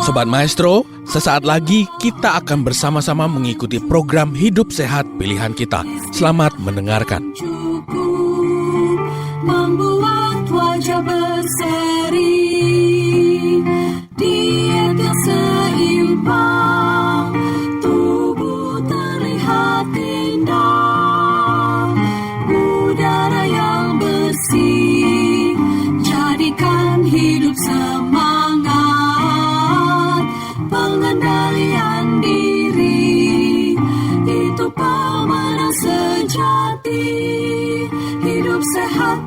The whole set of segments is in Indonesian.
Sobat Maestro, sesaat lagi kita akan bersama-sama mengikuti program Hidup Sehat Pilihan Kita. Selamat mendengarkan. Membuat wajah berseri, diet yang seimbang, tubuh terlihat indah, udara yang bersih, jadikan hidup semangat, pengendalian diri, itu pemenang sejati. Hidup sehat,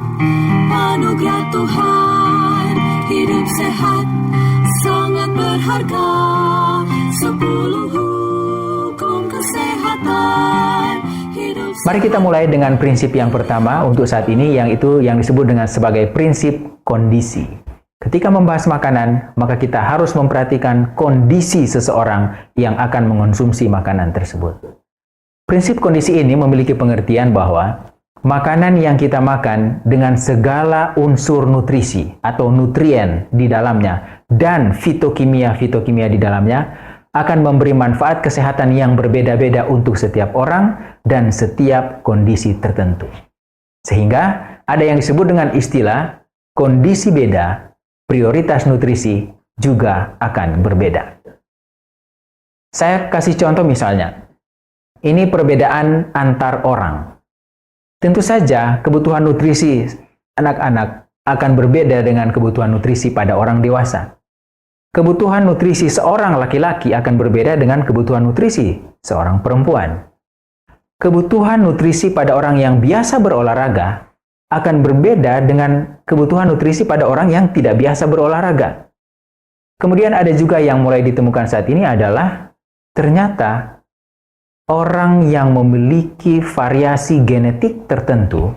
anugerah Tuhan. Hidup sehat, sangat berharga. 10 hukum kesehatan. Mari kita mulai dengan prinsip yang pertama untuk saat ini, yang disebut dengan sebagai prinsip kondisi. Ketika membahas makanan, maka kita harus memperhatikan kondisi seseorang yang akan mengonsumsi makanan tersebut. Prinsip kondisi ini memiliki pengertian bahwa makanan yang kita makan dengan segala unsur nutrisi atau nutrien di dalamnya dan fitokimia di dalamnya akan memberi manfaat kesehatan yang berbeda-beda untuk setiap orang dan setiap kondisi tertentu. Sehingga ada yang disebut dengan istilah kondisi beda, prioritas nutrisi juga akan berbeda. Saya kasih contoh misalnya, ini perbedaan antar orang. Tentu saja kebutuhan nutrisi anak-anak akan berbeda dengan kebutuhan nutrisi pada orang dewasa. Kebutuhan nutrisi seorang laki-laki akan berbeda dengan kebutuhan nutrisi seorang perempuan. Kebutuhan nutrisi pada orang yang biasa berolahraga akan berbeda dengan kebutuhan nutrisi pada orang yang tidak biasa berolahraga. Kemudian ada juga yang mulai ditemukan saat ini adalah ternyata orang yang memiliki variasi genetik tertentu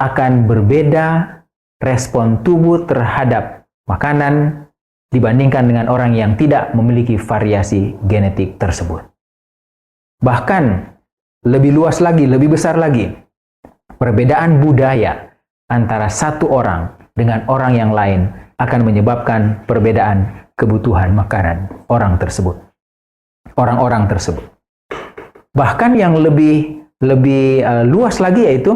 akan berbeda respon tubuh terhadap makanan dibandingkan dengan orang yang tidak memiliki variasi genetik tersebut. Bahkan lebih luas lagi, lebih besar lagi, perbedaan budaya antara satu orang dengan orang yang lain akan menyebabkan perbedaan kebutuhan makanan orang-orang tersebut. Bahkan yang lebih luas lagi yaitu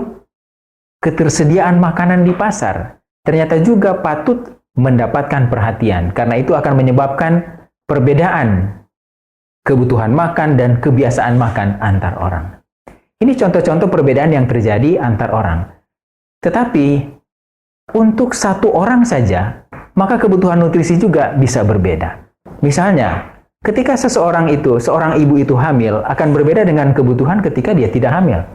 ketersediaan makanan di pasar ternyata juga patut mendapatkan perhatian karena itu akan menyebabkan perbedaan kebutuhan makan dan kebiasaan makan antar orang. Ini contoh-contoh perbedaan yang terjadi antar orang. Tetapi untuk satu orang saja, maka kebutuhan nutrisi juga bisa berbeda. Misalnya, ketika seorang ibu itu hamil, akan berbeda dengan kebutuhan ketika dia tidak hamil.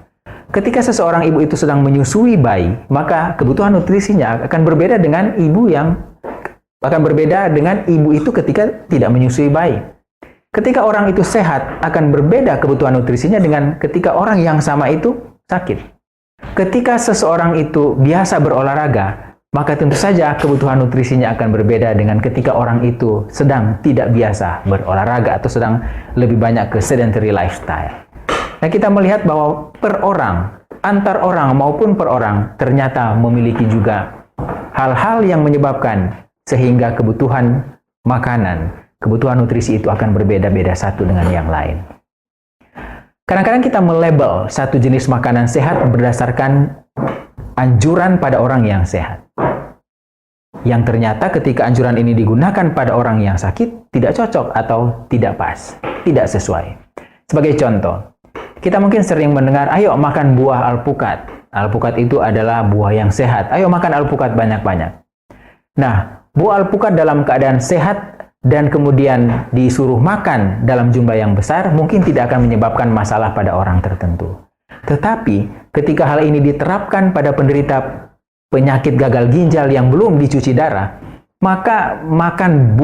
Ketika seseorang ibu itu sedang menyusui bayi, maka kebutuhan nutrisinya akan berbeda dengan ibu itu ketika tidak menyusui bayi. Ketika orang itu sehat, akan berbeda kebutuhan nutrisinya dengan ketika orang yang sama itu sakit. Ketika seseorang itu biasa berolahraga, maka tentu saja kebutuhan nutrisinya akan berbeda dengan ketika orang itu sedang tidak biasa berolahraga atau sedang lebih banyak ke sedentary lifestyle. Nah, kita melihat bahwa per orang, antar orang maupun per orang, ternyata memiliki juga hal-hal yang menyebabkan sehingga kebutuhan makanan, kebutuhan nutrisi itu akan berbeda-beda satu dengan yang lain. Kadang-kadang kita melabel satu jenis makanan sehat berdasarkan anjuran pada orang yang sehat. Yang ternyata ketika anjuran ini digunakan pada orang yang sakit, tidak cocok atau tidak pas, tidak sesuai. Sebagai contoh, kita mungkin sering mendengar, ayo makan buah alpukat. Alpukat itu adalah buah yang sehat. Ayo makan alpukat banyak-banyak. Nah, buah alpukat dalam keadaan sehat dan kemudian disuruh makan dalam jumlah yang besar, mungkin tidak akan menyebabkan masalah pada orang tertentu. Tetapi, ketika hal ini diterapkan pada penderita penyakit gagal ginjal yang belum dicuci darah, maka makan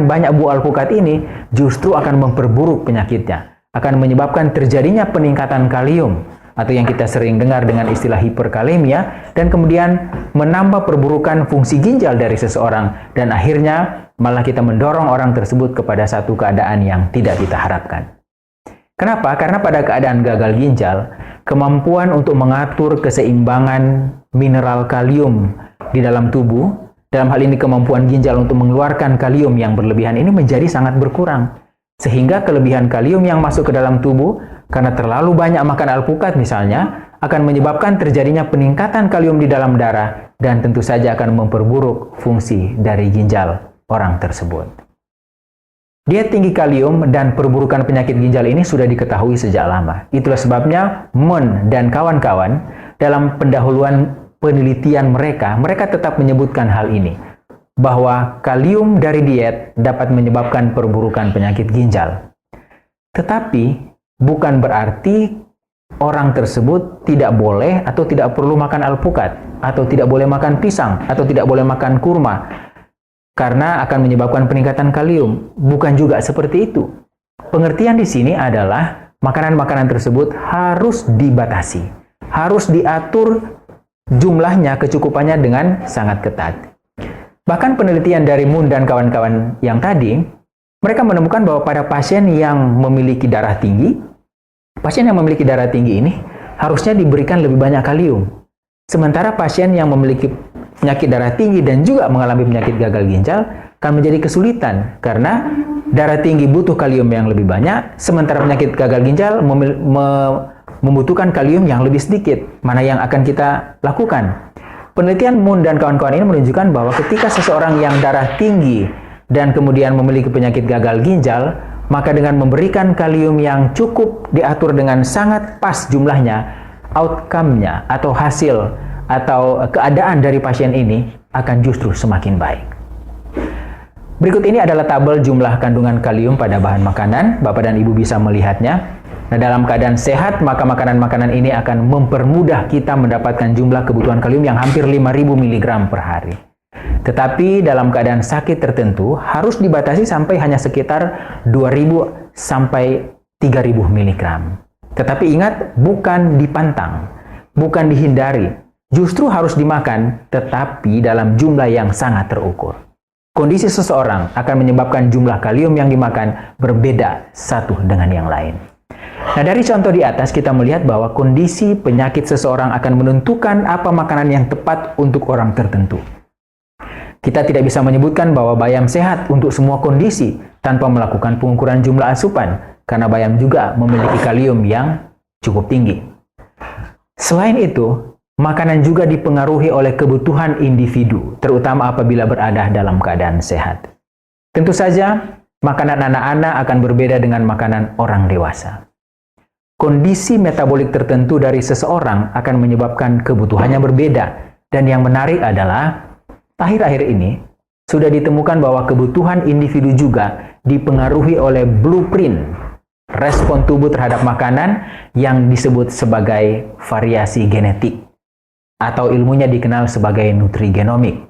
banyak buah alpukat ini justru akan memperburuk penyakitnya, akan menyebabkan terjadinya peningkatan kalium atau yang kita sering dengar dengan istilah hiperkalemia, dan kemudian menambah perburukan fungsi ginjal dari seseorang, dan akhirnya malah kita mendorong orang tersebut kepada satu keadaan yang tidak kita harapkan. Kenapa? Karena pada keadaan gagal ginjal, kemampuan untuk mengatur keseimbangan mineral kalium di dalam tubuh dalam hal ini kemampuan ginjal untuk mengeluarkan kalium yang berlebihan ini menjadi sangat berkurang. Sehingga kelebihan kalium yang masuk ke dalam tubuh karena terlalu banyak makan alpukat misalnya akan menyebabkan terjadinya peningkatan kalium di dalam darah dan tentu saja akan memperburuk fungsi dari ginjal orang tersebut. Diet tinggi kalium dan perburukan penyakit ginjal ini sudah diketahui sejak lama. Itulah sebabnya Mon dan kawan-kawan dalam pendahuluan penelitian mereka tetap menyebutkan hal ini, bahwa kalium dari diet dapat menyebabkan perburukan penyakit ginjal. Tetapi bukan berarti orang tersebut tidak boleh atau tidak perlu makan alpukat, atau tidak boleh makan pisang, atau tidak boleh makan kurma, karena akan menyebabkan peningkatan kalium. Bukan juga seperti itu. Pengertian di sini adalah makanan-makanan tersebut harus dibatasi, harus diatur jumlahnya, kecukupannya dengan sangat ketat. Bahkan penelitian dari Moon dan kawan-kawan yang tadi, mereka menemukan bahwa pada pasien yang memiliki darah tinggi, ini harusnya diberikan lebih banyak kalium. Sementara pasien yang memiliki penyakit darah tinggi dan juga mengalami penyakit gagal ginjal akan menjadi kesulitan karena darah tinggi butuh kalium yang lebih banyak, sementara penyakit gagal ginjal membutuhkan kalium yang lebih sedikit. Mana yang akan kita lakukan? Penelitian Moon dan kawan-kawan ini menunjukkan bahwa ketika seseorang yang darah tinggi dan kemudian memiliki penyakit gagal ginjal, maka dengan memberikan kalium yang cukup diatur dengan sangat pas jumlahnya, outcome-nya atau hasil atau keadaan dari pasien ini akan justru semakin baik. Berikut ini adalah tabel jumlah kandungan kalium pada bahan makanan. Bapak dan Ibu bisa melihatnya. Nah, dalam keadaan sehat, maka makanan-makanan ini akan mempermudah kita mendapatkan jumlah kebutuhan kalium yang hampir 5.000 mg per hari. Tetapi dalam keadaan sakit tertentu harus dibatasi sampai hanya sekitar 2.000 sampai 3.000 mg. Tetapi ingat, bukan dipantang, bukan dihindari, justru harus dimakan, tetapi dalam jumlah yang sangat terukur. Kondisi seseorang akan menyebabkan jumlah kalium yang dimakan berbeda satu dengan yang lain. Nah, dari contoh di atas kita melihat bahwa kondisi penyakit seseorang akan menentukan apa makanan yang tepat untuk orang tertentu. Kita tidak bisa menyebutkan bahwa bayam sehat untuk semua kondisi tanpa melakukan pengukuran jumlah asupan, karena bayam juga memiliki kalium yang cukup tinggi. Selain itu, makanan juga dipengaruhi oleh kebutuhan individu, terutama apabila berada dalam keadaan sehat. Tentu saja, makanan anak-anak akan berbeda dengan makanan orang dewasa. Kondisi metabolik tertentu dari seseorang akan menyebabkan kebutuhannya berbeda. Dan yang menarik adalah, akhir-akhir ini sudah ditemukan bahwa kebutuhan individu juga dipengaruhi oleh blueprint respon tubuh terhadap makanan yang disebut sebagai variasi genetik, atau ilmunya dikenal sebagai nutrigenomik.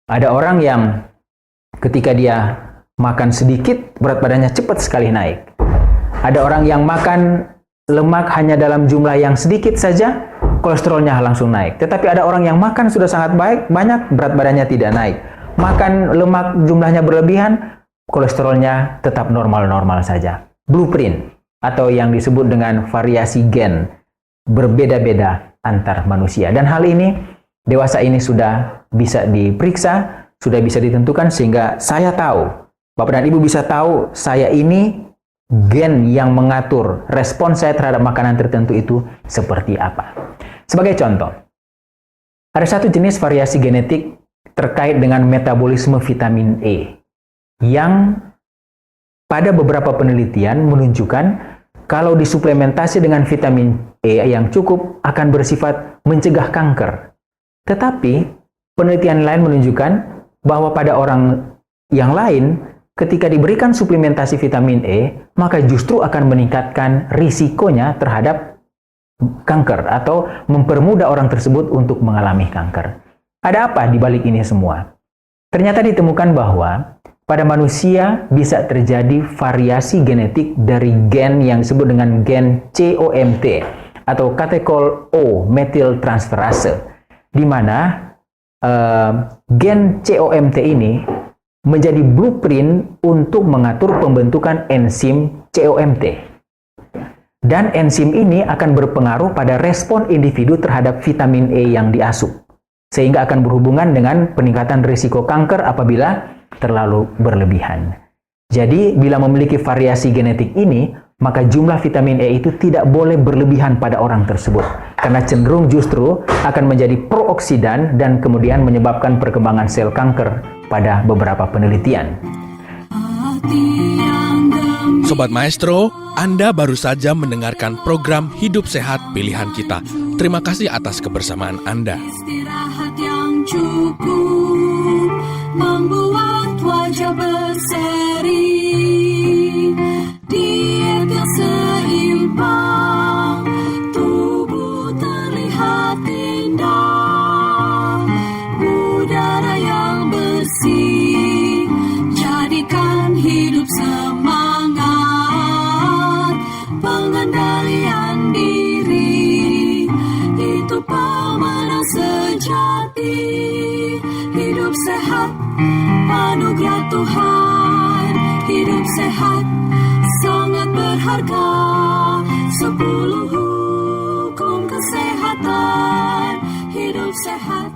Ada orang yang ketika dia makan sedikit, berat badannya cepat sekali naik. Ada orang yang makan lemak hanya dalam jumlah yang sedikit saja, kolesterolnya langsung naik. Tetapi ada orang yang makan sudah sangat banyak, berat badannya tidak naik. Makan lemak jumlahnya berlebihan, kolesterolnya tetap normal-normal saja. Blueprint, atau yang disebut dengan variasi gen, berbeda-beda antar manusia. Dan hal ini, dewasa ini sudah bisa diperiksa, sudah bisa ditentukan, sehingga saya tahu, Bapak dan Ibu bisa tahu, saya ini gen yang mengatur respon saya terhadap makanan tertentu itu seperti apa. Sebagai contoh, ada satu jenis variasi genetik terkait dengan metabolisme vitamin E yang pada beberapa penelitian menunjukkan kalau disuplementasi dengan vitamin E yang cukup akan bersifat mencegah kanker. Tetapi penelitian lain menunjukkan bahwa pada orang yang lain, ketika diberikan suplementasi vitamin E, maka justru akan meningkatkan risikonya terhadap kanker atau mempermudah orang tersebut untuk mengalami kanker. Ada apa di balik ini semua? Ternyata ditemukan bahwa pada manusia bisa terjadi variasi genetik dari gen yang disebut dengan gen COMT atau catechol O methyltransferase, di mana gen COMT ini menjadi blueprint untuk mengatur pembentukan enzim COMT. Dan enzim ini akan berpengaruh pada respon individu terhadap vitamin E yang diasup. sehingga akan berhubungan dengan peningkatan risiko kanker apabila terlalu berlebihan. Jadi, bila memiliki variasi genetik ini, maka jumlah vitamin E itu tidak boleh berlebihan pada orang tersebut, karena cenderung justru akan menjadi prooksidan dan kemudian menyebabkan perkembangan sel kanker pada beberapa penelitian. Sobat Maestro, Anda baru saja mendengarkan program Hidup Sehat Pilihan Kita. Terima kasih atas kebersamaan Anda. Istirahat yang cukup membuat wajah berseri. Diet yang seimbang, tubuh terlihat indah. Udara yang bersih, jadikan hidup semangat. Pengendalian diri, itu pemenang sejati. Hidup sehat, anugerah Tuhan. Hidup sehat, sangat berharga. 10 hukum kesehatan. Hidup sehat.